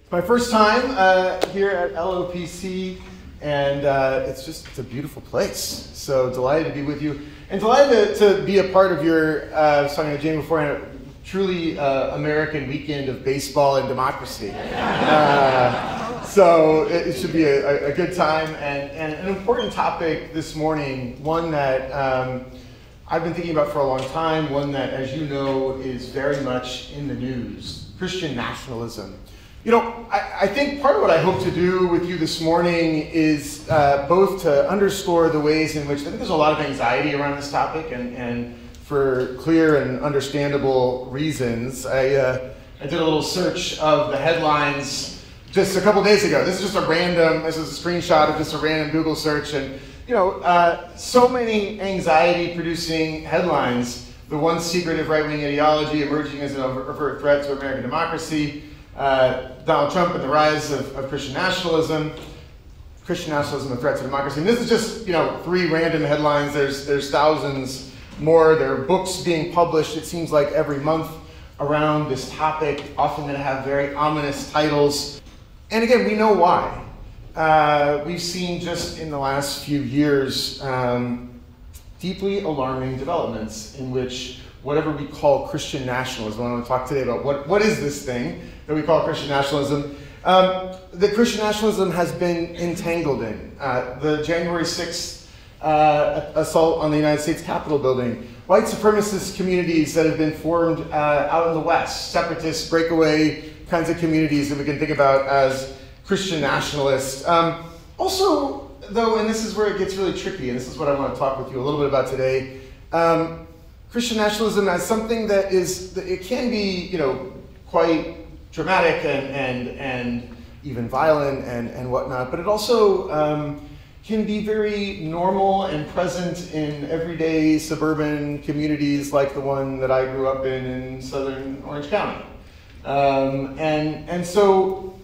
My first time here at LOPC, and it's a beautiful place. So delighted to be with you, and delighted to be a part of your, I was talking to Jane beforehand, truly American weekend of baseball and democracy. So it should be a good time, and an important topic this morning, one that I've been thinking about for a long time, one that, as you know, is very much in the news: Christian nationalism. You know, I think part of what I hope to do with you this morning is both to underscore the ways in which I think there's a lot of anxiety around this topic, and for clear and understandable reasons. I did a little search of the headlines just a couple days ago. This is a screenshot of just a random Google search, and you know, so many anxiety-producing headlines. The one secretive right-wing ideology emerging as an overt threat to American democracy. Donald Trump and the rise of Christian nationalism. Christian nationalism, a threat to democracy. And this is just, you know, three random headlines. There's thousands more. There are books being published, it seems like, every month around this topic, often going to have very ominous titles. And again, we know why. We've seen just in the last few years deeply alarming developments in which whatever we call Christian nationalism, I want to talk today about what is this thing that we call Christian nationalism, that Christian nationalism has been entangled in. The January 6th assault on the United States Capitol building, white supremacist communities that have been formed out in the West, separatist, breakaway kinds of communities that we can think about as Christian nationalists. Also, though, and this is where it gets really tricky, and this is what I want to talk with you a little bit about today, Christian nationalism as something that it can be, you know, quite dramatic and even violent and whatnot, but it also can be very normal and present in everyday suburban communities like the one that I grew up in southern Orange County. And so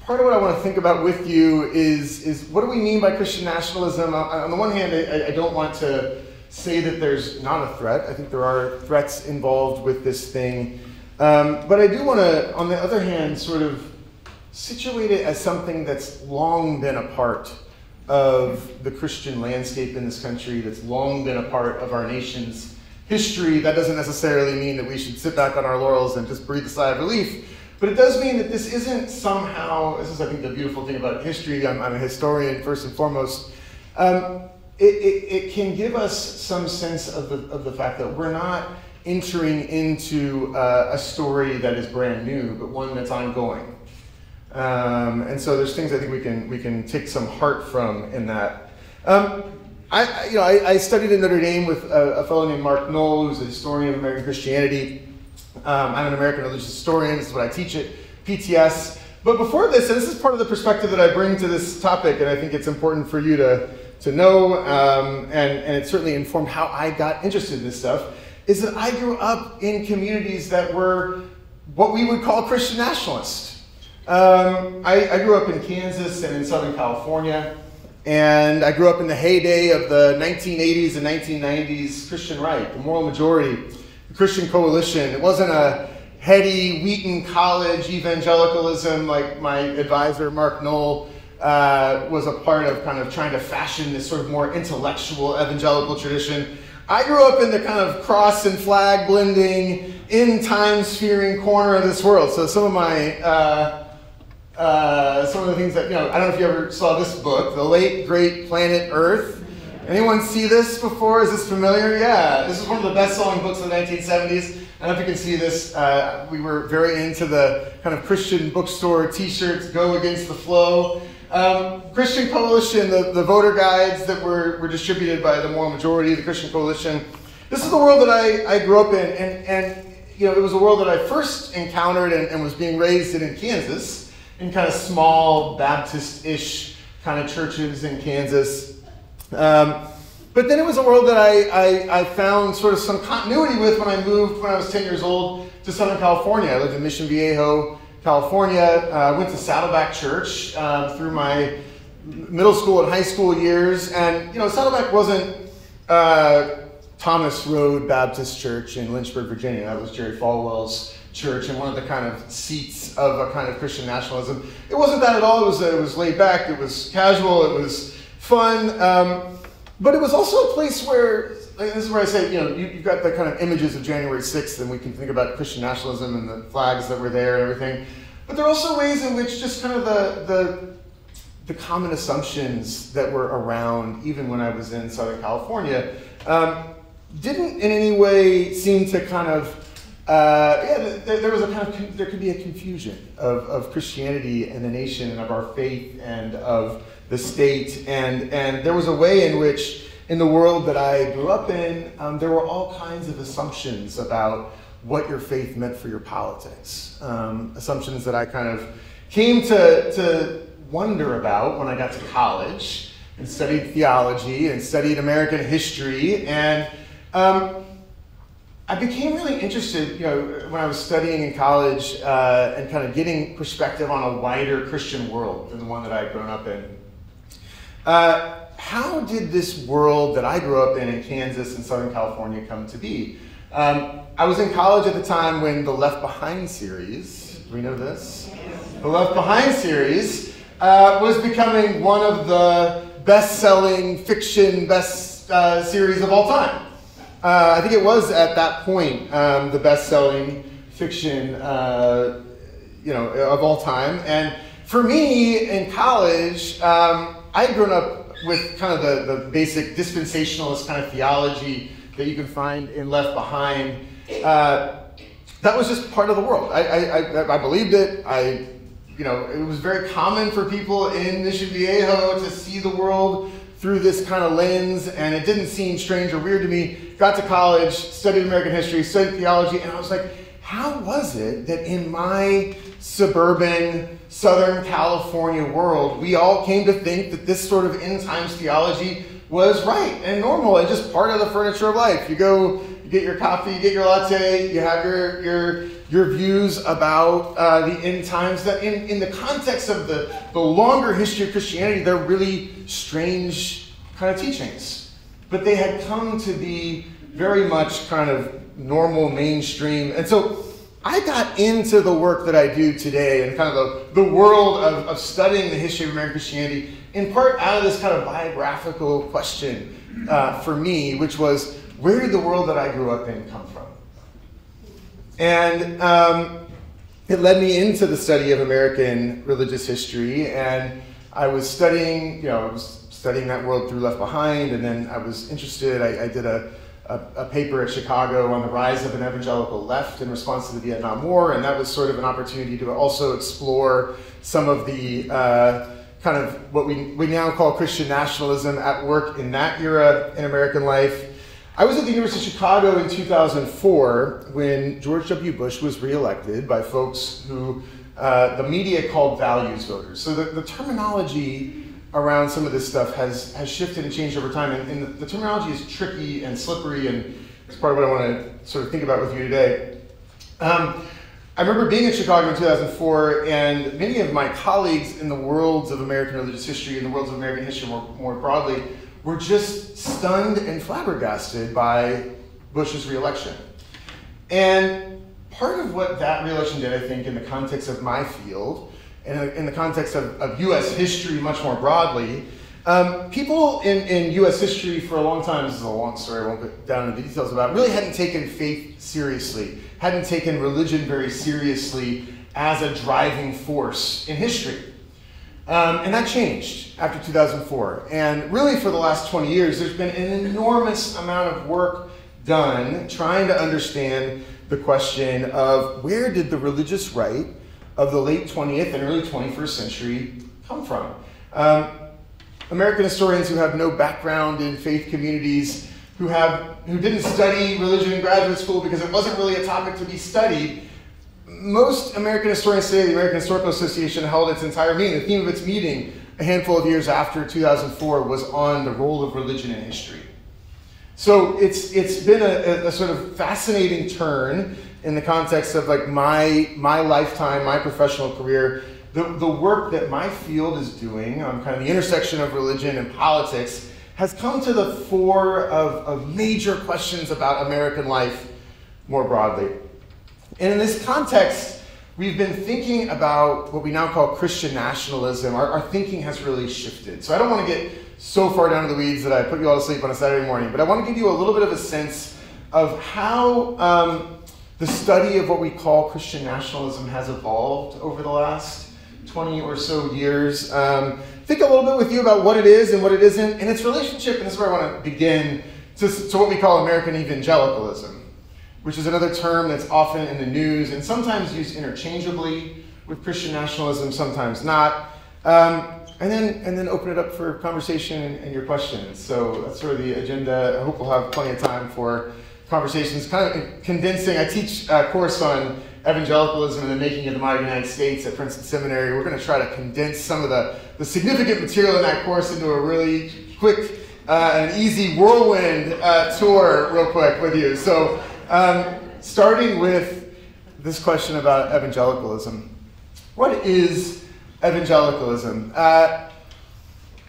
part of what I want to think about with you is what do we mean by Christian nationalism? On the one hand, I don't want to say that there's not a threat. I think there are threats involved with this thing. But I do want to, on the other hand, sort of situate it as something that's long been a part of the Christian landscape in this country, that's long been a part of our nation's history. That doesn't necessarily mean that we should sit back on our laurels and just breathe a sigh of relief. But it does mean that this isn't somehow, this is I think the beautiful thing about history, I'm a historian first and foremost, it can give us some sense of the fact that we're not entering into a story that is brand new, but one that's ongoing. And so there's things I think we can take some heart from in that. I studied at Notre Dame with a fellow named Mark Knoll, who's a historian of American Christianity. I'm an American religious historian. This is what I teach at PTS. But before this, and this is part of the perspective that I bring to this topic, and I think it's important for you to know, and it certainly informed how I got interested in this stuff, is that I grew up in communities that were what we would call Christian nationalists. I grew up in Kansas and in Southern California, and I grew up in the heyday of the 1980s and 1990s Christian right, the moral majority, the Christian coalition. It wasn't a heady Wheaton College evangelicalism like my advisor, Mark Knoll, was a part of, kind of trying to fashion this sort of more intellectual evangelical tradition. I grew up in the kind of cross and flag blending, in time-sphering corner of this world. So some of the things that, you know, I don't know if you ever saw this book, The Late Great Planet Earth. Anyone see this before? Is this familiar? Yeah, this is one of the best-selling books of the 1970s. I don't know if you can see this. We were very into the kind of Christian bookstore t-shirts, Go Against the Flow. Christian Coalition, the voter guides that were distributed by the moral majority, the Christian Coalition. This is the world that I grew up in, and you know, it was a world that I first encountered and was being raised in Kansas, in kind of small Baptist-ish kind of churches in Kansas. But then it was a world that I found sort of some continuity with when I moved when I was 10 years old to Southern California. I lived in Mission Viejo, California. I went to Saddleback Church through my middle school and high school years. And, you know, Saddleback wasn't Thomas Road Baptist Church in Lynchburg, Virginia. That was Jerry Falwell's church and one of the kind of seats of a kind of Christian nationalism. It wasn't that at all. It was laid back. It was casual. It was fun. But it was also a place where, like, this is where I say, you've got the kind of images of January 6th, and we can think about Christian nationalism and the flags that were there and everything. But there are also ways in which just kind of the common assumptions that were around, even when I was in Southern California, didn't in any way seem to kind of, there was a kind of, there could be a confusion of Christianity and the nation and of our faith and of the state, and there was a way in which, in the world that I grew up in, there were all kinds of assumptions about what your faith meant for your politics. Assumptions that I kind of came to wonder about when I got to college and studied theology and studied American history, and I became really interested, when I was studying in college and kind of getting perspective on a wider Christian world than the one that I had grown up in. How did this world that I grew up in Kansas and Southern California come to be? I was in college at the time when the Left Behind series, do we know this? The Left Behind series was becoming one of the best-selling fiction series of all time. I think it was at that point the best-selling fiction, of all time. And for me in college, I had grown up with kind of the basic dispensationalist kind of theology that you can find in Left Behind. That was just part of the world. I believed it. It was very common for people in Mission Viejo to see the world through this kind of lens, and it didn't seem strange or weird to me. Got to college, studied American history, studied theology, and I was like, how was it that in my suburban Southern California world, we all came to think that this sort of end times theology was right and normal and just part of the furniture of life? You go, you get your coffee, you get your latte, you have your views about the end times that in the context of the longer history of Christianity, they're really strange kind of teachings. But they had come to be very much kind of normal, mainstream. And so I got into the work that I do today and kind of the world of studying the history of American Christianity, in part out of this kind of biographical question for me, which was, where did the world that I grew up in come from? And it led me into the study of American religious history, and I was studying, that world through Left Behind, and then I was interested. I did a paper at Chicago on the rise of an evangelical left in response to the Vietnam War, and that was sort of an opportunity to also explore some of the kind of what we now call Christian nationalism at work in that era in American life. I was at the University of Chicago in 2004 when George W. Bush was reelected by folks who the media called values voters. So the terminology around some of this stuff has shifted and changed over time, and the terminology is tricky and slippery, and it's part of what I want to sort of think about with you today. I remember being in Chicago in 2004, and many of my colleagues in the worlds of American religious history and the worlds of American history more broadly were just stunned and flabbergasted by Bush's reelection. And part of what that reelection did, I think, in the context of my field, and in the context of U.S. history much more broadly, people in U.S. history for a long time, this is a long story, I won't go down into the details about, really hadn't taken faith seriously, hadn't taken religion very seriously as a driving force in history. And that changed after 2004. And really for the last 20 years, there's been an enormous amount of work done trying to understand the question of where did the religious right of the late 20th and early 21st century come from? American historians who have no background in faith communities, who didn't study religion in graduate school because it wasn't really a topic to be studied. Most American historians today, the American Historical Association held its entire meeting. The theme of its meeting a handful of years after 2004 was on the role of religion in history. So it's been a sort of fascinating turn in the context of like my lifetime, my professional career, the work that my field is doing on kind of the intersection of religion and politics has come to the fore of major questions about American life more broadly. And in this context, we've been thinking about what we now call Christian nationalism. Our thinking has really shifted. So I don't want to get so far down to the weeds that I put you all to sleep on a Saturday morning, but I want to give you a little bit of a sense of how the study of what we call Christian nationalism has evolved over the last 20 or so years. Think a little bit with you about what it is and what it isn't, and its relationship, and this is where I want to begin, to what we call American evangelicalism, which is another term that's often in the news and sometimes used interchangeably with Christian nationalism, sometimes not. And then open it up for conversation and your questions. So that's sort of the agenda. I hope we'll have plenty of time for conversations. Kind of condensing, I teach a course on evangelicalism and the making of the modern United States at Princeton Seminary. We're going to try to condense some of the significant material in that course into a really quick and easy whirlwind tour real quick with you. So starting with this question about evangelicalism. What is evangelicalism?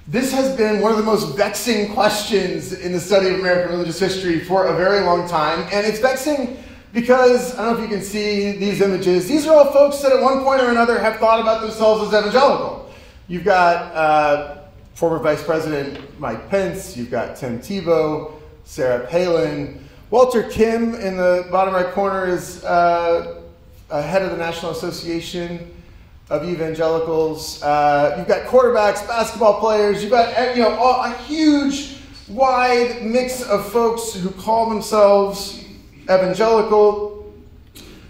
This has been one of the most vexing questions in the study of American religious history for a very long time. And it's vexing because, I don't know if you can see these images, these are all folks that at one point or another have thought about themselves as evangelical. You've got former Vice President Mike Pence, you've got Tim Tebow, Sarah Palin. Walter Kim in the bottom right corner is head of the National Association of Evangelicals. You've got quarterbacks, basketball players. You've got a huge, wide mix of folks who call themselves evangelical.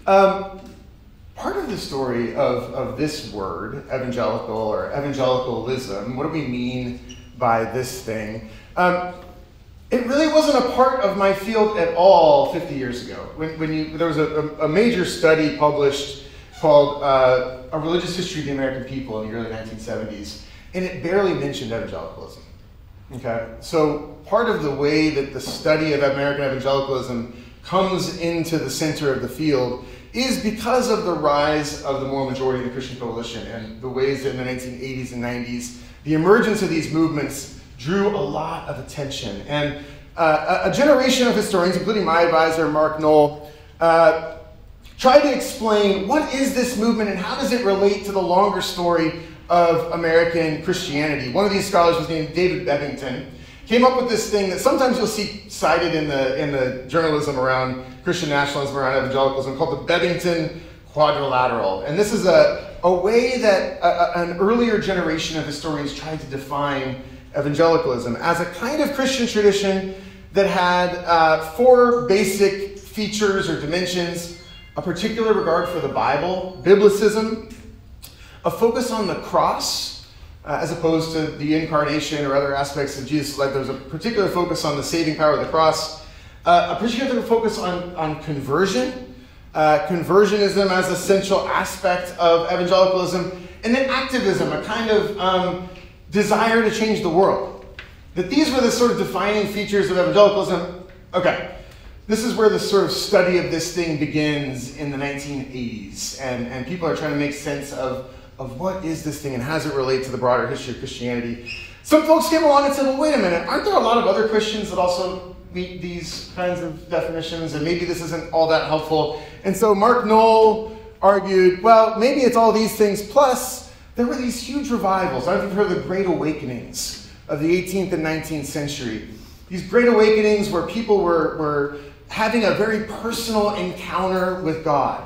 Part of the story of this word, evangelical or evangelicalism, what do we mean by this thing? It really wasn't a part of my field at all 50 years ago. There was a major study published called A Religious History of the American People in the early 1970s, and it barely mentioned evangelicalism. Okay, so part of the way that the study of American evangelicalism comes into the center of the field is because of the rise of the moral majority of the Christian coalition and the ways that in the 1980s and 90s, the emergence of these movements drew a lot of attention. And a generation of historians, including my advisor, Mark Knoll, tried to explain what is this movement and how does it relate to the longer story of American Christianity. One of these scholars was named David Bebbington, came up with this thing that sometimes you'll see cited in the journalism around Christian nationalism, around evangelicalism, called the Bebbington Quadrilateral. And this is a way that an earlier generation of historians tried to define evangelicalism as a kind of Christian tradition that had four basic features or dimensions: a particular regard for the Bible, biblicism, a focus on the cross, as opposed to the incarnation or other aspects of Jesus' life. There's a particular focus on the saving power of the cross, a particular focus on conversion, conversionism as a central aspect of evangelicalism, and then activism, a kind of desire to change the world. That these were the sort of defining features of evangelicalism. Okay. This is where the sort of study of this thing begins in the 1980s, and people are trying to make sense of what is this thing and how does it relate to the broader history of Christianity. Some folks came along and said, well, wait a minute, aren't there a lot of other Christians that also meet these kinds of definitions, and maybe this isn't all that helpful? And so Mark Knoll argued, well, maybe it's all these things, plus there were these huge revivals. I don't know if you've heard of the Great Awakenings of the 18th and 19th century. These Great Awakenings where people were having a very personal encounter with God.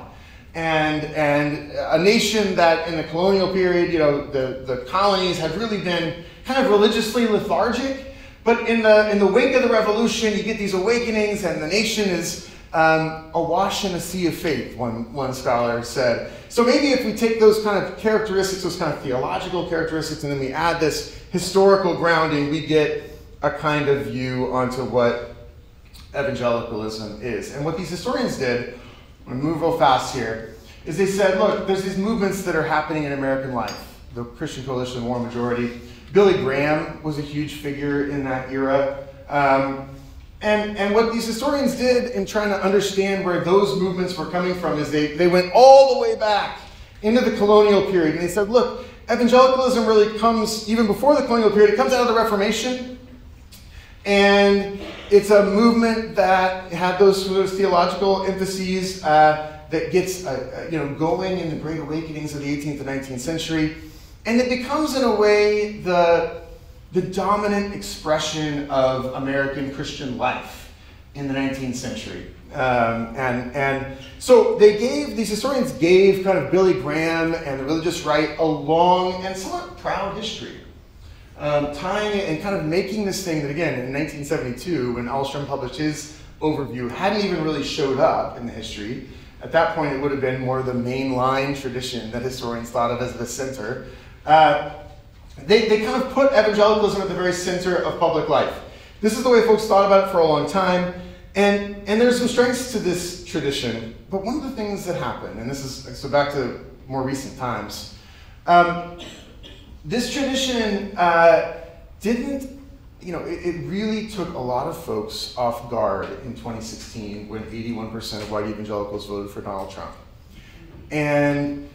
And a nation that in the colonial period, the colonies had really been kind of religiously lethargic. But in the wake of the revolution, you get these awakenings and the nation is awash in a sea of faith, one scholar said. So maybe if we take those kind of characteristics, those kind of theological characteristics, and then we add this historical grounding, we get a kind of view onto what evangelicalism is. And what these historians did, I'm going to move real fast here, is they said, look, there's these movements that are happening in American life. The Christian Coalition, the Moral Majority. Billy Graham was a huge figure in that era. And what these historians did in trying to understand where those movements were coming from is they went all the way back into the colonial period. And they said, look, evangelicalism really comes, even before the colonial period, it comes out of the Reformation. And it's a movement that had those theological emphases that that gets going in the Great Awakenings of the 18th and 19th century, and it becomes in a way the dominant expression of American Christian life in the 19th century. And so these historians gave kind of Billy Graham and the religious right a long and somewhat proud history. Tying it and kind of making this thing that, again, in 1972, when Alstrom published his overview, hadn't even really showed up in the history. At that point, it would have been more the mainline tradition that historians thought of as the center. They kind of put evangelicalism at the very center of public life. This is the way folks thought about it for a long time. And there's some strengths to this tradition. But one of the things that happened, and this is, so back to more recent times, this tradition it really took a lot of folks off guard in 2016 when 81% of white evangelicals voted for Donald Trump. And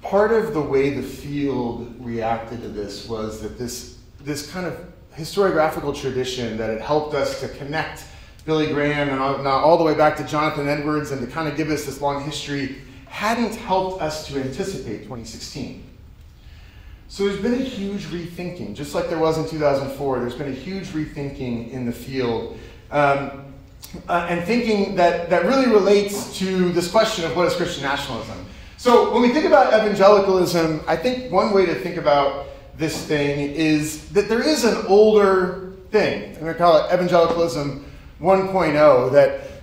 part of the way the field reacted to this was that this kind of historiographical tradition that had helped us to connect Billy Graham and all the way back to Jonathan Edwards and to kind of give us this long history hadn't helped us to anticipate 2016. So there's been a huge rethinking, just like there was in 2004. There's been a huge rethinking in the field, and thinking that really relates to this question of what is Christian nationalism. So when we think about evangelicalism, I think one way to think about this thing is that there is an older thing. I'm going to call it evangelicalism 1.0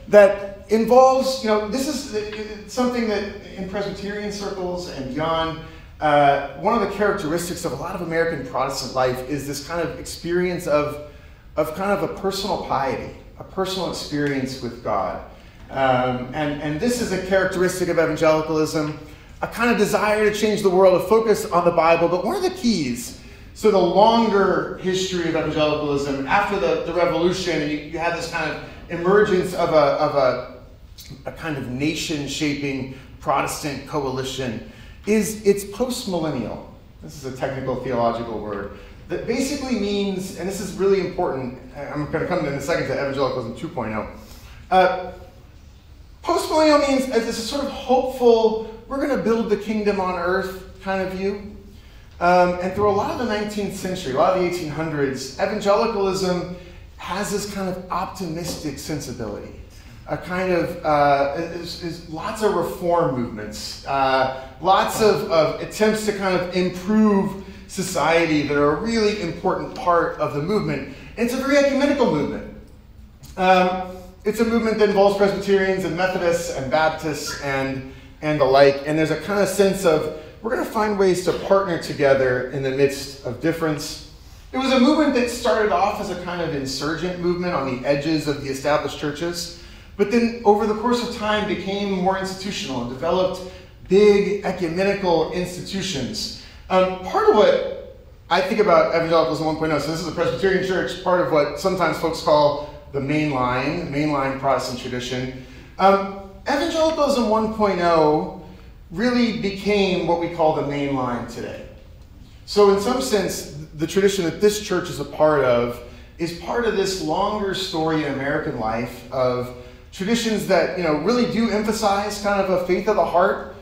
that involves, this is something that in Presbyterian circles and beyond, one of the characteristics of a lot of American Protestant life is this kind of experience of kind of a personal piety, a personal experience with God. And this is a characteristic of evangelicalism, a kind of desire to change the world, a focus on the Bible. But one of the keys, so the longer history of evangelicalism, after the Revolution, and you had this kind of emergence of a kind of nation-shaping Protestant coalition, it's post-millennial. This is a technical theological word that basically means, and this is really important, I'm going to come in a second to evangelicalism 2.0. Post-millennial means as this sort of hopeful, we're going to build the kingdom on earth kind of view. And through a lot of the 19th century, a lot of the 1800s, evangelicalism has this kind of optimistic sensibility. A kind of, lots of reform movements, lots of attempts to kind of improve society that are a really important part of the movement. And it's a very ecumenical movement. It's a movement that involves Presbyterians and Methodists and Baptists and the like. And there's a kind of sense of, we're going to find ways to partner together in the midst of difference. It was a movement that started off as a kind of insurgent movement on the edges of the established churches, but then over the course of time became more institutional and developed big ecumenical institutions. Part of what I think about evangelicalism 1.0, so this is a Presbyterian church, part of what sometimes folks call the mainline Protestant tradition. Evangelicalism 1.0 really became what we call the mainline today. So in some sense, the tradition that this church is a part of is part of this longer story in American life of traditions that really do emphasize kind of a faith of the heart,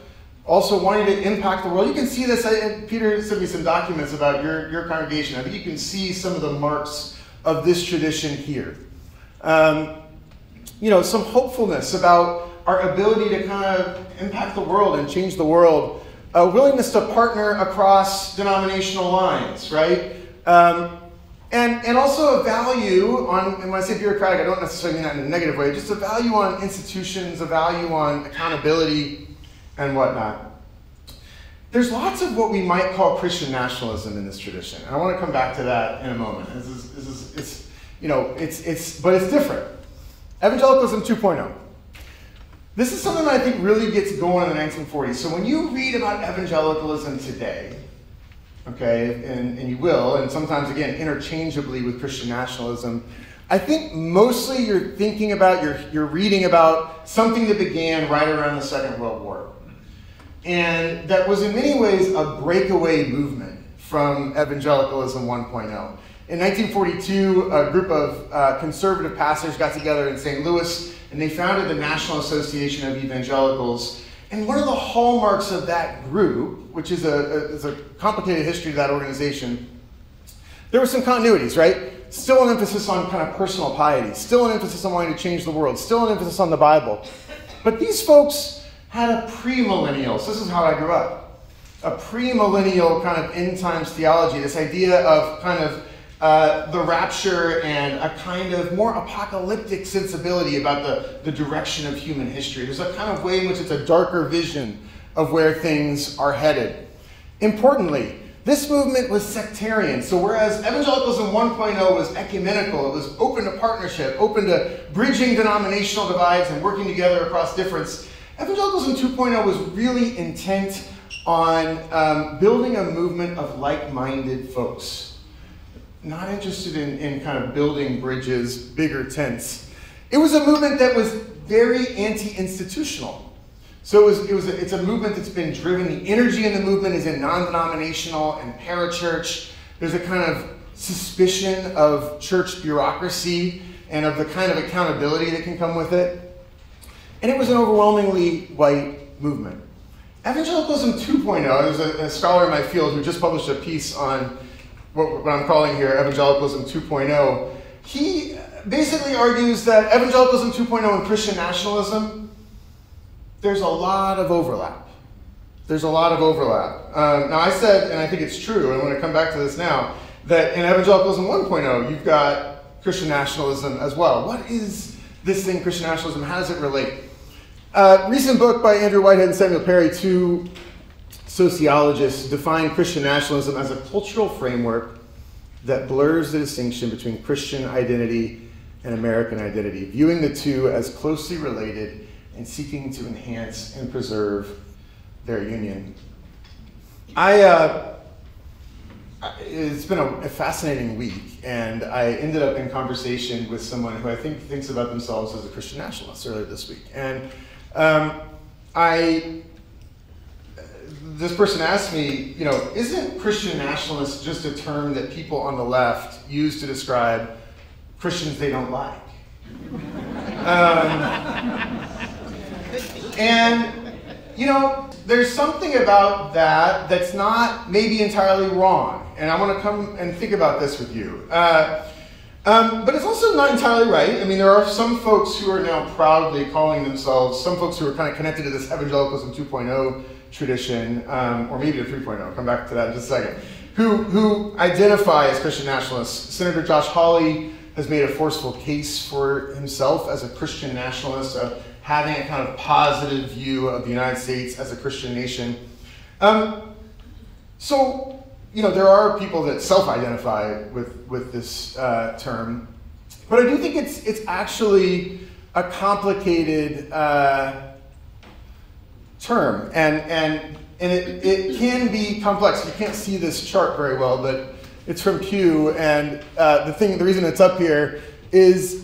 also wanting to impact the world. You can see this, Peter sent me some documents about your congregation. I think you can see some of the marks of this tradition here. Some hopefulness about our ability to kind of impact the world and change the world, a willingness to partner across denominational lines, right? And also a value on, and when I say bureaucratic, I don't necessarily mean that in a negative way, just a value on institutions, a value on accountability and whatnot. There's lots of what we might call Christian nationalism in this tradition. And I want to come back to that in a moment. But it's different. Evangelicalism 2.0. This is something that I think really gets going in the 1940s. So when you read about evangelicalism today, okay, and you will, and sometimes, again, interchangeably with Christian nationalism, I think mostly you're thinking about, you're reading about something that began right around the Second World War. And that was in many ways a breakaway movement from evangelicalism 1.0. In 1942, a group of conservative pastors got together in St. Louis, and they founded the National Association of Evangelicals. And one of the hallmarks of that group, which is a complicated history of that organization, there were some continuities, right? Still an emphasis on kind of personal piety, still an emphasis on wanting to change the world, still an emphasis on the Bible. But these folks had a premillennial, so this is how I grew up, a premillennial kind of end times theology, this idea of kind of the rapture and a kind of more apocalyptic sensibility about the direction of human history. There's a kind of way in which it's a darker vision of where things are headed. Importantly, this movement was sectarian. So whereas evangelicalism 1.0 was ecumenical, it was open to partnership, open to bridging denominational divides and working together across difference, evangelicalism 2.0 was really intent on building a movement of like-minded folks. Not interested in kind of building bridges, bigger tents. It was a movement that was very anti-institutional. So it's a movement that's been driven, the energy in the movement is in non-denominational and parachurch. There's a kind of suspicion of church bureaucracy and of the kind of accountability that can come with it. And it was an overwhelmingly white movement. Evangelicalism 2.0, there's a scholar in my field who just published a piece on what I'm calling here Evangelicalism 2.0. He basically argues that Evangelicalism 2.0 and Christian nationalism, there's a lot of overlap. There's a lot of overlap. Now I said, and I think it's true, and I'm going to come back to this now, that in Evangelicalism 1.0, you've got Christian nationalism as well. What is this thing, Christian nationalism? How does it relate? Recent book by Andrew Whitehead and Samuel Perry, two sociologists, define Christian nationalism as a cultural framework that blurs the distinction between Christian identity and American identity, viewing the two as closely related and seeking to enhance and preserve their union. It's been a fascinating week, and I ended up in conversation with someone who I think thinks about themselves as a Christian nationalist earlier this week. And this person asked me, isn't Christian nationalist just a term that people on the left use to describe Christians they don't like? There's something about that that's not maybe entirely wrong. And I want to come and think about this with you. But it's also not entirely right. I mean, there are some folks who are now proudly calling themselves, some folks who are kind of connected to this evangelicalism 2.0 tradition, or maybe a 3.0, I'll come back to that in just a second, who identify as Christian nationalists. Senator Josh Hawley has made a forceful case for himself as a Christian nationalist, having a kind of positive view of the United States as a Christian nation. There are people that self-identify with this term, but I do think it's actually a complicated term, and it can be complex. You can't see this chart very well, but it's from Pew, and the reason it's up here is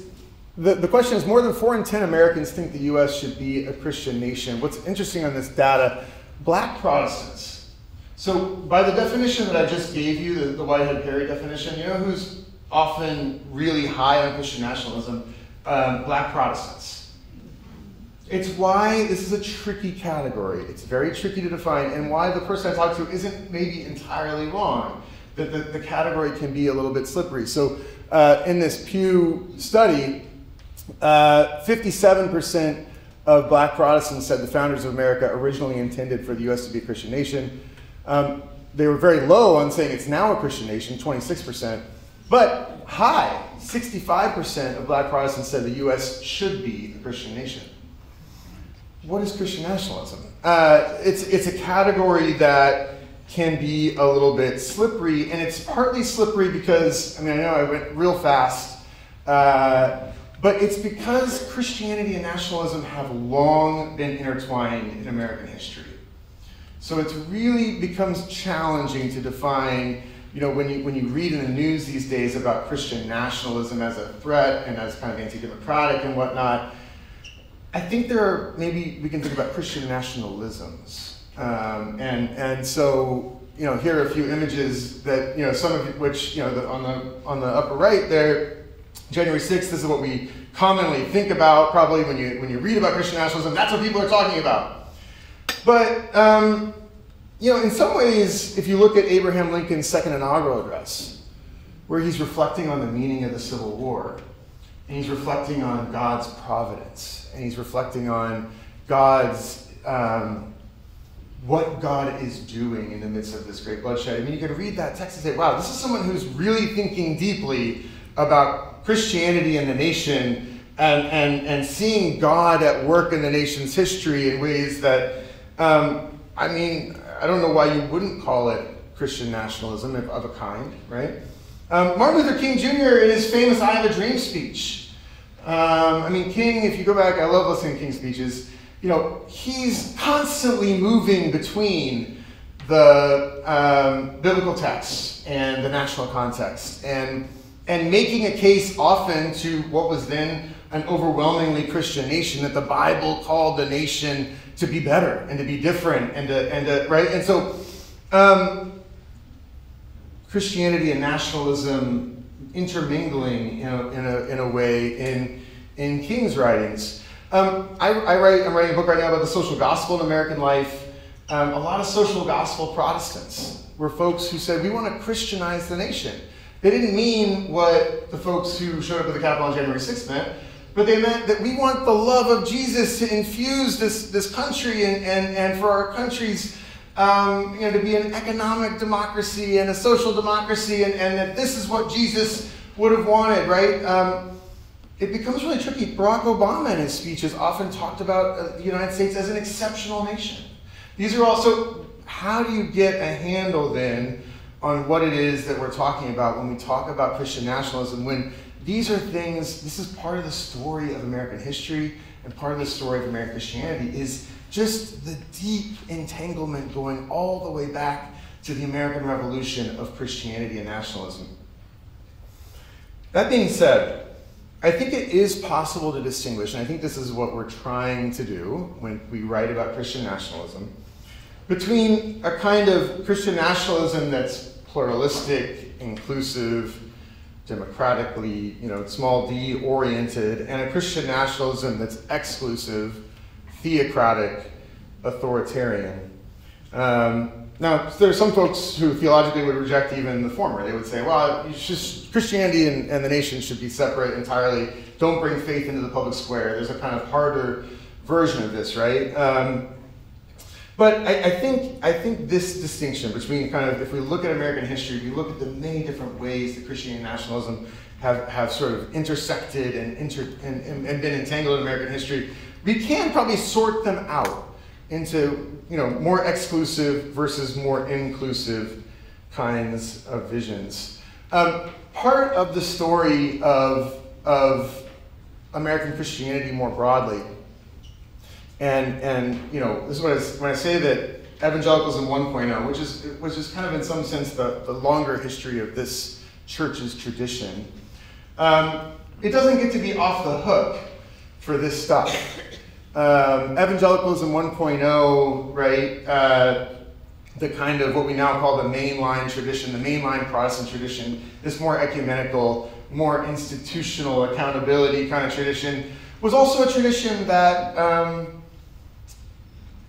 the question is more than 4 in 10 Americans think the U.S. should be a Christian nation. What's interesting on this data, Black Protestants. So by the definition that I just gave you, the Whitehead-Perry definition, you know who's often really high on Christian nationalism? Black Protestants. It's why this is a tricky category. It's very tricky to define, and why the person I talked to isn't maybe entirely wrong, that the category can be a little bit slippery. So in this Pew study, 57% of Black Protestants said the founders of America originally intended for the U.S. to be a Christian nation. They were very low on saying it's now a Christian nation, 26%, but high, 65% of Black Protestants said the U.S. should be a Christian nation. What is Christian nationalism? It's a category that can be a little bit slippery, and it's partly slippery because, I know I went real fast, but it's because Christianity and nationalism have long been intertwined in American history. So it really becomes challenging to define, when you read in the news these days about Christian nationalism as a threat and as kind of anti-democratic and whatnot, I think maybe we can think about Christian nationalisms. And so, here are a few images that, some of which, on the upper right there, January 6th, this is what we commonly think about, probably when you read about Christian nationalism, that's what people are talking about. But, in some ways, if you look at Abraham Lincoln's second inaugural address, where he's reflecting on the meaning of the Civil War, and he's reflecting on God's providence, and he's reflecting on God's, what God is doing in the midst of this great bloodshed. I mean, you could read that text and say, wow, this is someone who's really thinking deeply about Christianity and the nation, and seeing God at work in the nation's history in ways that, I don't know why you wouldn't call it Christian nationalism of a kind, right? Martin Luther King Jr. in his famous I Have a Dream speech. King, if you go back, I love listening to King's speeches. He's constantly moving between the biblical text and the national context, and making a case often to what was then an overwhelmingly Christian nation, that the Bible called the nation to be better and to be different right? And so Christianity and nationalism intermingling in a way in King's writings. I'm writing a book right now about the social gospel in American life. A lot of social gospel Protestants were folks who said, we want to Christianize the nation. They didn't mean what the folks who showed up at the Capitol on January 6th meant, but they meant that we want the love of Jesus to infuse this country, and for our countries to be an economic democracy and a social democracy, and that this is what Jesus would have wanted, right? It becomes really tricky. Barack Obama in his speeches often talked about the United States as an exceptional nation. These are also, how do you get a handle then on what it is that we're talking about when we talk about Christian nationalism, when these are things, this is part of the story of American history, and part of the story of American Christianity is just the deep entanglement going all the way back to the American Revolution of Christianity and nationalism. That being said, I think it is possible to distinguish, and I think this is what we're trying to do when we write about Christian nationalism, between a kind of Christian nationalism that's pluralistic, inclusive, democratically, small d oriented, and a Christian nationalism that's exclusive, theocratic, authoritarian. Now, there are some folks who theologically would reject even the former. They would say, well, Christianity and the nation should be separate entirely. Don't bring faith into the public square. There's a kind of harder version of this, right? But I think this distinction between kind of, if we look at American history, if we look at the many different ways that Christianity and nationalism have sort of intersected and been entangled in American history, we can probably sort them out into more exclusive versus more inclusive kinds of visions. Part of the story of American Christianity more broadly, and this is when I say that evangelicalism 1.0, which is kind of in some sense the longer history of this church's tradition, it doesn't get to be off the hook for this stuff. Evangelicalism 1.0, right, the kind of what we now call the mainline tradition, the mainline Protestant tradition, this more ecumenical, more institutional accountability kind of tradition, was also a tradition that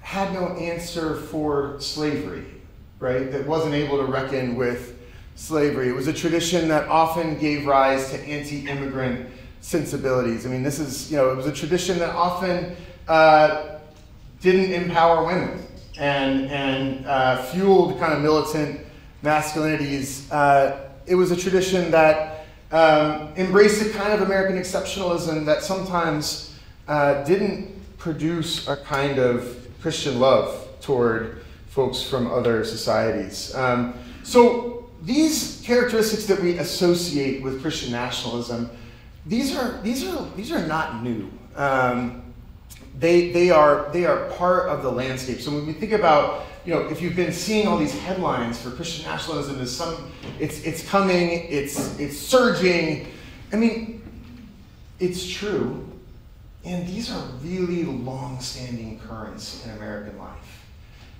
had no answer for slavery, right, that wasn't able to reckon with slavery. It was a tradition that often gave rise to anti-immigrant sensibilities. I mean, this is, it was a tradition that often didn't empower women and fueled kind of militant masculinities. It was a tradition that embraced a kind of American exceptionalism that sometimes didn't produce a kind of Christian love toward folks from other societies. So these characteristics that we associate with Christian nationalism, these are not new. They are part of the landscape. So when we think about, if you've been seeing all these headlines for Christian nationalism, it's coming, it's surging. I mean, it's true, and these are really long-standing currents in American life.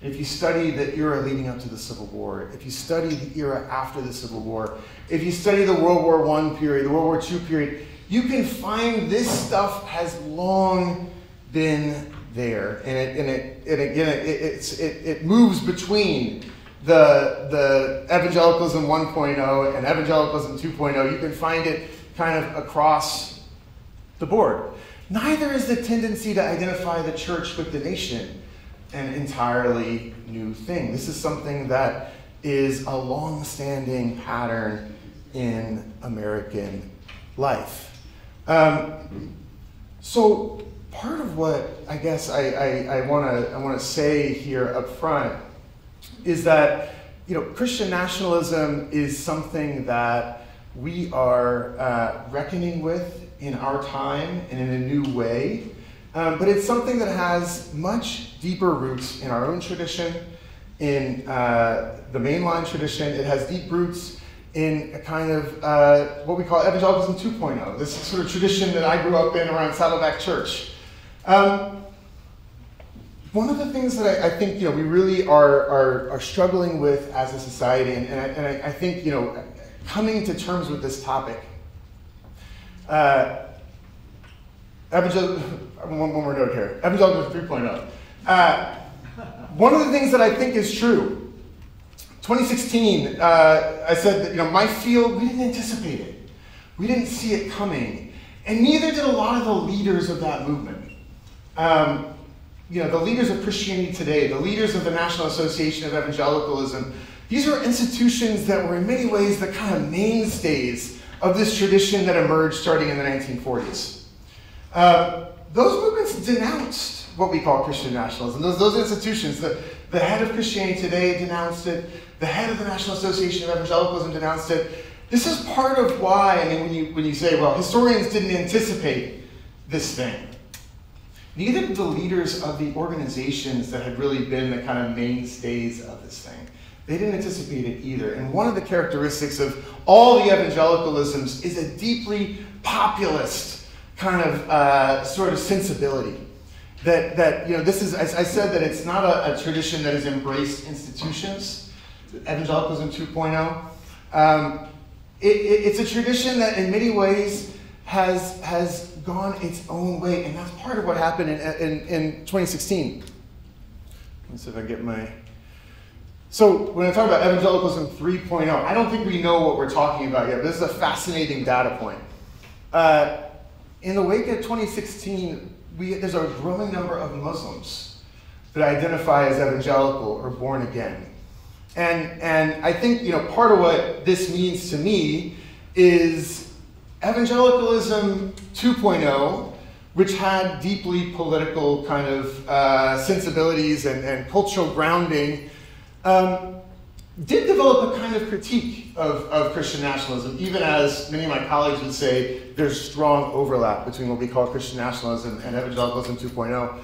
If you study the era leading up to the Civil War, if you study the era after the Civil War, if you study the World War I period, the World War II period, you can find this stuff has long been there, and it moves between the evangelicalism 1.0 and evangelicalism 2.0. You can find it kind of across the board. Neither is the tendency to identify the church with the nation an entirely new thing. This is something that is a long-standing pattern in American life. So part of what I guess I want to say here up front is that, you know, Christian nationalism is something that we are reckoning with in our time and in a new way, but it's something that has much deeper roots in our own tradition, in the mainline tradition. It has deep roots in a kind of what we call evangelicalism 2.0, this sort of tradition that I grew up in around Saddleback Church. One of the things that I think, you know, we really are struggling with as a society, and I think, you know, coming to terms with this topic, one more note here, evangelicalism 3.0. One of the things that I think is true, 2016, I said that, you know, my field, we didn't anticipate it. We didn't see it coming. And neither did a lot of the leaders of that movement. You know, the leaders of Christianity Today, the leaders of the National Association of Evangelicalism, these are institutions that were in many ways the kind of mainstays of this tradition that emerged starting in the 1940s. Those movements denounced what we call Christian nationalism. Those institutions, the head of Christianity Today denounced it, the head of the National Association of Evangelicalism denounced it. This is part of why, I mean, when you say, well, historians didn't anticipate this thing. Neither did the leaders of the organizations that had really been the kind of mainstays of this thing. They didn't anticipate it either. And one of the characteristics of all the evangelicalisms is a deeply populist kind of sort of sensibility. That you know, this is, as I said, that it's not a tradition that has embraced institutions, evangelicalism 2.0. It's a tradition that in many ways has gone its own way, and that's part of what happened in 2016. Let me see if I can get my... So when I talk about evangelicalism 3.0, I don't think we know what we're talking about yet, but this is a fascinating data point. In the wake of 2016, there's a growing number of Muslims that identify as evangelical or born again. And I think, you know, part of what this means to me is evangelicalism 2.0, which had deeply political kind of sensibilities and cultural grounding, did develop a kind of critique of Christian nationalism, even as many of my colleagues would say there's strong overlap between what we call Christian nationalism and evangelicalism 2.0.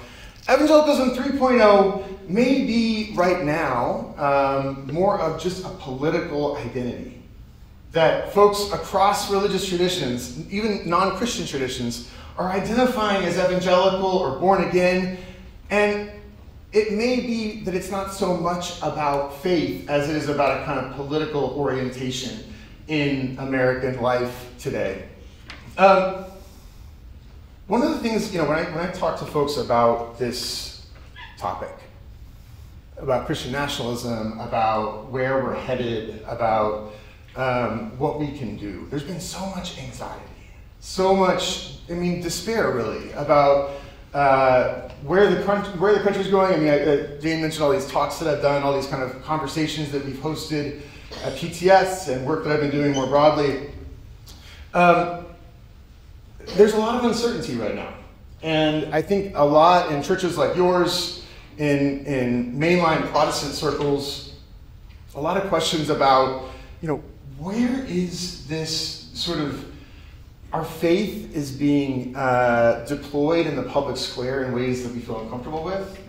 Evangelicalism 3.0 may be right now more of just a political identity. That folks across religious traditions, even non-Christian traditions, are identifying as evangelical or born again, and it may be that it's not so much about faith as it is about a kind of political orientation in American life today. One of the things, you know, when I talk to folks about this topic, about Christian nationalism, about where we're headed, about what we can do, there's been so much anxiety, so much, I mean, despair really, about where the country's going. I mean, Jane mentioned all these talks that I've done, all these kind of conversations that we've hosted at PTS and work that I've been doing more broadly. There's a lot of uncertainty right now. And I think a lot in churches like yours, in mainline Protestant circles, a lot of questions about, you know, where is this sort of, our faith is being deployed in the public square in ways that we feel uncomfortable with.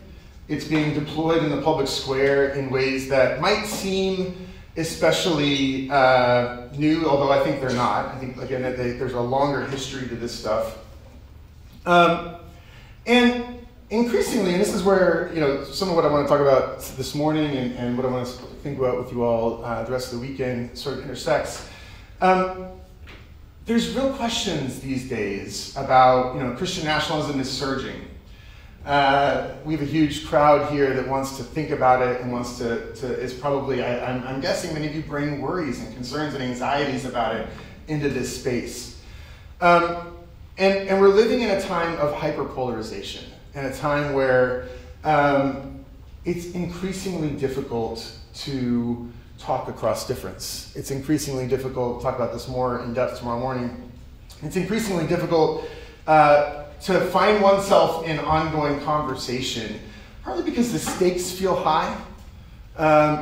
It's being deployed in the public square in ways that might seem especially new, although I think they're not. I think, again, that there's a longer history to this stuff. And increasingly, and this is where, you know, some of what I want to talk about this morning and what I want to think about with you all the rest of the weekend sort of intersects. There's real questions these days about, you know, Christian nationalism is surging. We have a huge crowd here that wants to think about it and wants to is probably, I'm guessing many of you bring worries and concerns and anxieties about it into this space. And we're living in a time of hyperpolarization, and a time where it's increasingly difficult to talk across difference. It's increasingly difficult, we'll talk about this more in depth tomorrow morning. It's increasingly difficult to find oneself in ongoing conversation, partly because the stakes feel high.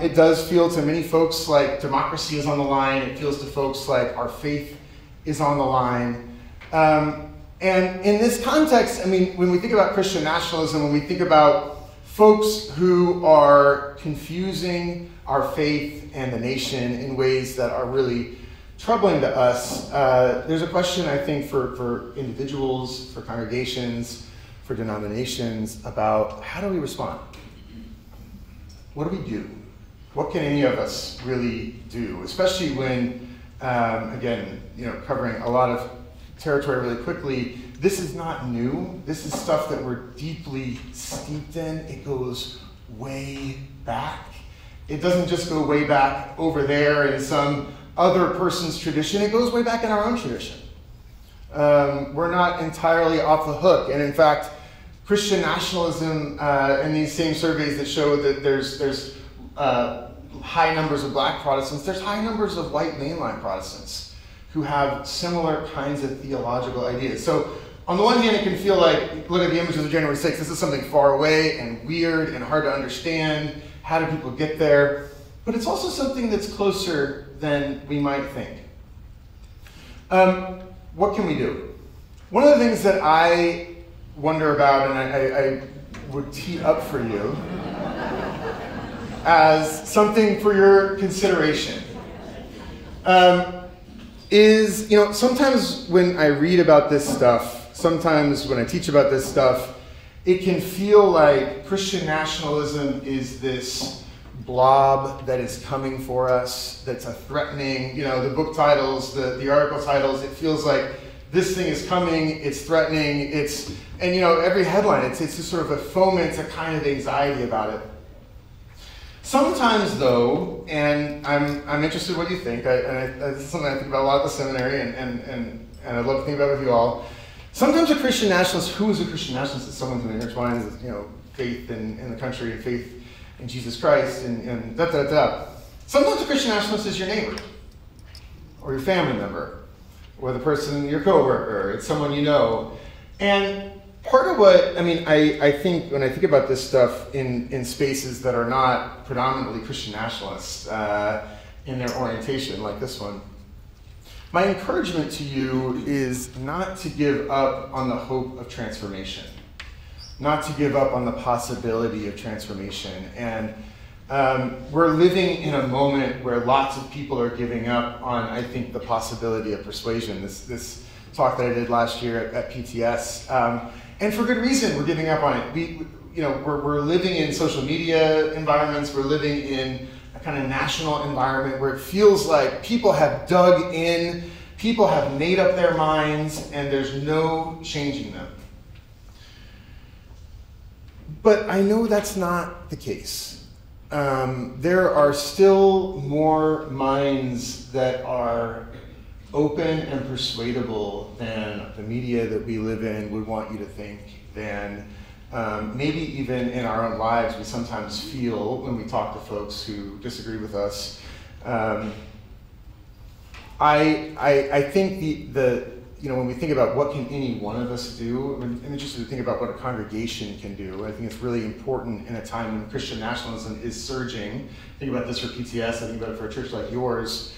It does feel to many folks like democracy is on the line. It feels to folks like our faith is on the line. And in this context, I mean, when we think about Christian nationalism, when we think about folks who are confusing our faith and the nation in ways that are really troubling to us, there's a question, I think, for individuals, for congregations, for denominations, about how do we respond? What do we do? What can any of us really do? Especially when, again, covering a lot of territory really quickly, this is not new. This is stuff that we're deeply steeped in. It goes way back. It doesn't just go way back over there in some other person's tradition. It goes way back in our own tradition. We're not entirely off the hook. And in fact, Christian nationalism and these same surveys that show that there's high numbers of black Protestants, there's high numbers of white mainline Protestants who have similar kinds of theological ideas. So on the one hand, it can feel like, look at the images of January 6th, this is something far away and weird and hard to understand. How do people get there? But it's also something that's closer than we might think. What can we do? One of the things that I wonder about, and I would tee up for you as something for your consideration, is, sometimes when I read about this stuff, sometimes when I teach about this stuff, it can feel like Christian nationalism is this blob that is coming for us, that's a threatening, the book titles, the article titles, it feels like this thing is coming, it's threatening, and every headline, it's just sort of a foments a kind of anxiety about it. Sometimes though, and I'm interested in what you think, this is something I think about a lot at the seminary, and I'd love to think about it with you all. Sometimes a Christian nationalist, who is a Christian nationalist? Is someone who intertwines, faith in the country and faith in Jesus Christ and da-da-da. Sometimes a Christian nationalist is your neighbor, or your family member, or the person, your coworker, it's someone you know. And part of what, I think when I think about this stuff in spaces that are not predominantly Christian nationalists in their orientation, like this one, my encouragement to you is not to give up on the hope of transformation, not to give up on the possibility of transformation. And we're living in a moment where lots of people are giving up on, I think, the possibility of persuasion. This talk that I did last year at PTS, and for good reason, we're giving up on it. We're living in social media environments. We're living in a kind of national environment where it feels like people have dug in, people have made up their minds, and there's no changing them. But I know that's not the case. There are still more minds that are open and persuadable than the media that we live in would want you to think, than maybe even in our own lives we sometimes feel when we talk to folks who disagree with us. I think when we think about what can any one of us do, I'm interested to think about what a congregation can do. I think it's really important in a time when Christian nationalism is surging. Think about this for PTS, I think about it for a church like yours.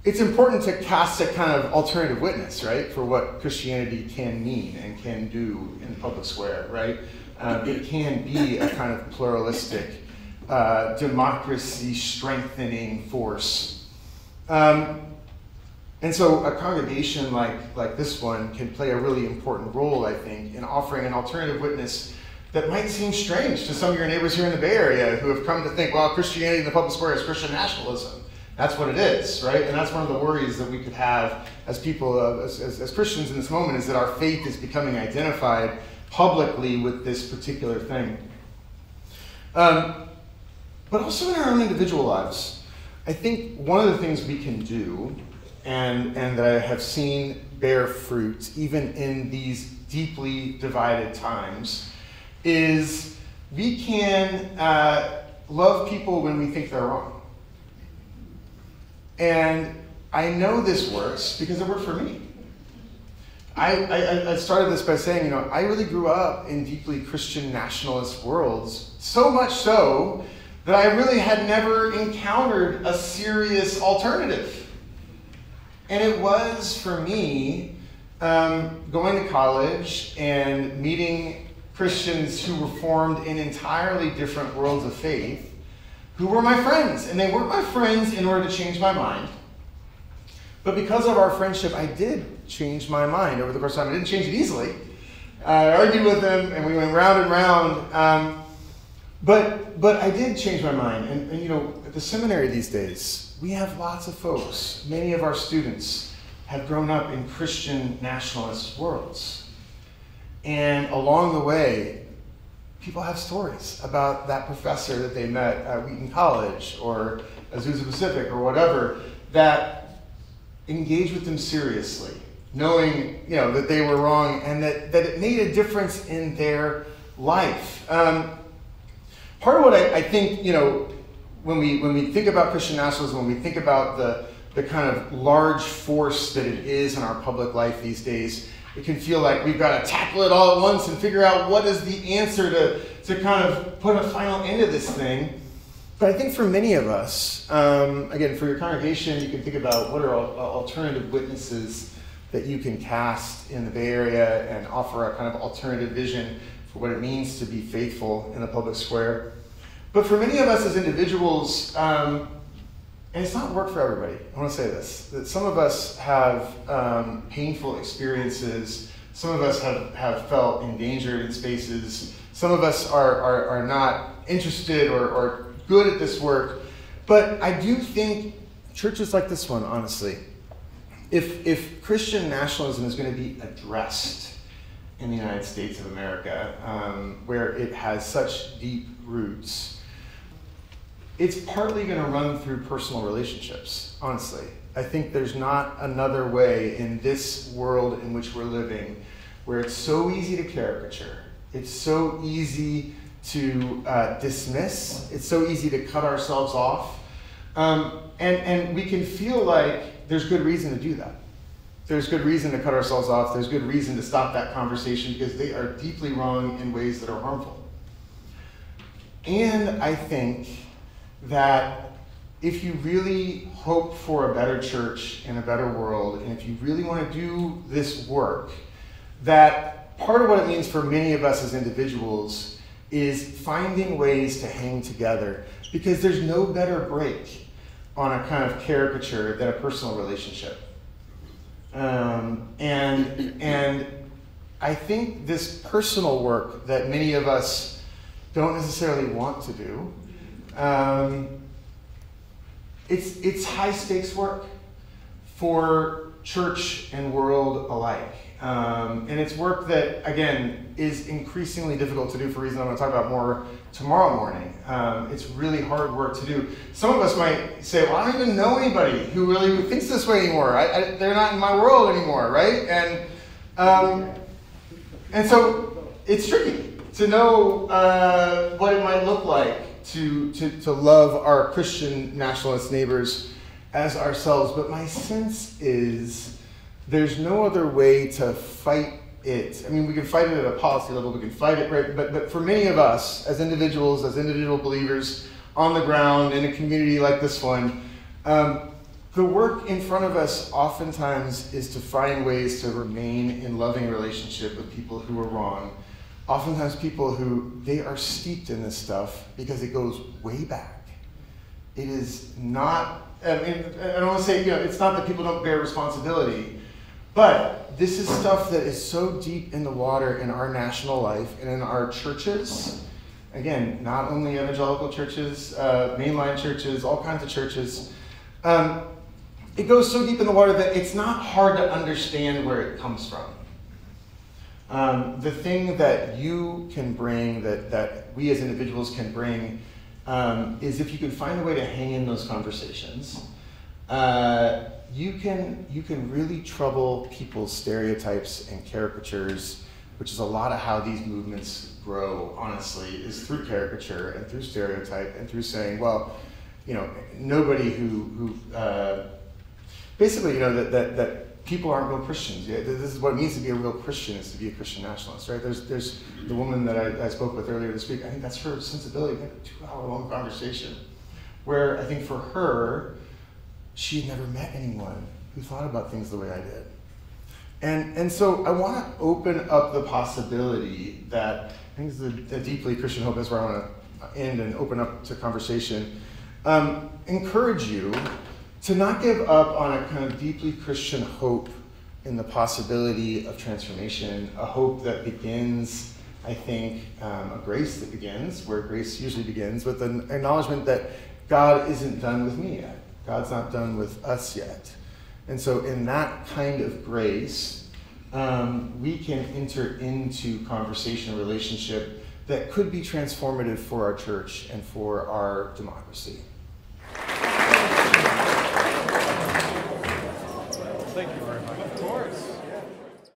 It's important to cast a kind of alternative witness, right, for what Christianity can mean and can do in the public square, right? It can be a kind of pluralistic, democracy-strengthening force. And so a congregation like this one can play a really important role, I think, in offering an alternative witness that might seem strange to some of your neighbors here in the Bay Area who have come to think, well, Christianity in the public square is Christian nationalism. That's what it is, right? And that's one of the worries that we could have as people, as Christians in this moment, is that our faith is becoming identified publicly with this particular thing. But also in our own individual lives. I think one of the things we can do, and that I have seen bear fruit, even in these deeply divided times, is we can love people when we think they're wrong. And I know this works because it worked for me. I started this by saying, I really grew up in deeply Christian nationalist worlds, so much so that I really had never encountered a serious alternative. And it was, for me, going to college and meeting Christians who were formed in entirely different worlds of faith, who were my friends. And they weren't my friends in order to change my mind. But because of our friendship, I did change my mind over the course of time. I didn't change it easily. I argued with them, and we went round and round. But I did change my mind. And at the seminary these days, we have lots of folks. Many of our students have grown up in Christian nationalist worlds. And along the way, people have stories about that professor that they met at Wheaton College or Azusa Pacific or whatever that engaged with them seriously, knowing that they were wrong and that it made a difference in their life. Part of what I think, when we think about Christian nationalism, when we think about the kind of large force that it is in our public life these days, it can feel like we've got to tackle it all at once and figure out what is the answer to kind of put a final end to this thing. But I think for many of us, again, for your congregation, you can think about what are alternative witnesses that you can cast in the Bay Area and offer a kind of alternative vision for what it means to be faithful in the public square. But for many of us as individuals, and it's not work for everybody, I want to say this, that some of us have painful experiences, some of us have felt endangered in spaces, some of us are not interested or good at this work. But I do think churches like this one, honestly, if Christian nationalism is going to be addressed in the United States of America, where it has such deep roots, it's partly going to run through personal relationships, honestly. I think there's not another way in this world in which we're living where it's so easy to caricature, it's so easy to dismiss, it's so easy to cut ourselves off, and we can feel like there's good reason to do that. There's good reason to cut ourselves off, there's good reason to stop that conversation because they are deeply wrong in ways that are harmful. And I think that if you really hope for a better church and a better world, and if you really want to do this work, that part of what it means for many of us as individuals is finding ways to hang together, because there's no better break on a kind of caricature than a personal relationship. And I think this personal work that many of us don't necessarily want to do, it's high stakes work for church and world alike. And it's work that, again, is increasingly difficult to do for reasons I'm going to talk about more tomorrow morning. It's really hard work to do. Some of us might say, well, I don't even know anybody who really thinks this way anymore. They're not in my world anymore, right? And so it's tricky to know what it might look like to love our Christian nationalist neighbors as ourselves. But my sense is there's no other way to fight it. I mean, we can fight it at a policy level, we can fight it, right? But for many of us, as individuals, as individual believers on the ground in a community like this one, the work in front of us oftentimes is to find ways to remain in loving relationship with people who are wrong. Oftentimes people who, they are steeped in this stuff because it goes way back. It is not, I don't want to say, it's not that people don't bear responsibility, but this is stuff that is so deep in the water in our national life and in our churches. Again, not only evangelical churches, mainline churches, all kinds of churches. It goes so deep in the water that it's not hard to understand where it comes from. The thing that you can bring, that we as individuals can bring, is if you can find a way to hang in those conversations, you can really trouble people's stereotypes and caricatures, which is a lot of how these movements grow, honestly, is through caricature and through stereotype and through saying, well, nobody who basically, that people aren't real Christians. Yeah, this is what it means to be a real Christian, is to be a Christian nationalist, right? There's the woman that I spoke with earlier this week. I think that's her sensibility. We had a 2-hour-long conversation where I think for her, she had never met anyone who thought about things the way I did. And so I want to open up the possibility that, I think this is a deeply Christian hope, that's where I want to end and open up to conversation. Encourage you to not give up on a kind of deeply Christian hope in the possibility of transformation, a hope that begins, I think, a grace that begins, where grace usually begins, with an acknowledgement that God isn't done with me yet. God's not done with us yet. And so in that kind of grace, we can enter into conversation and relationship that could be transformative for our church and for our democracy.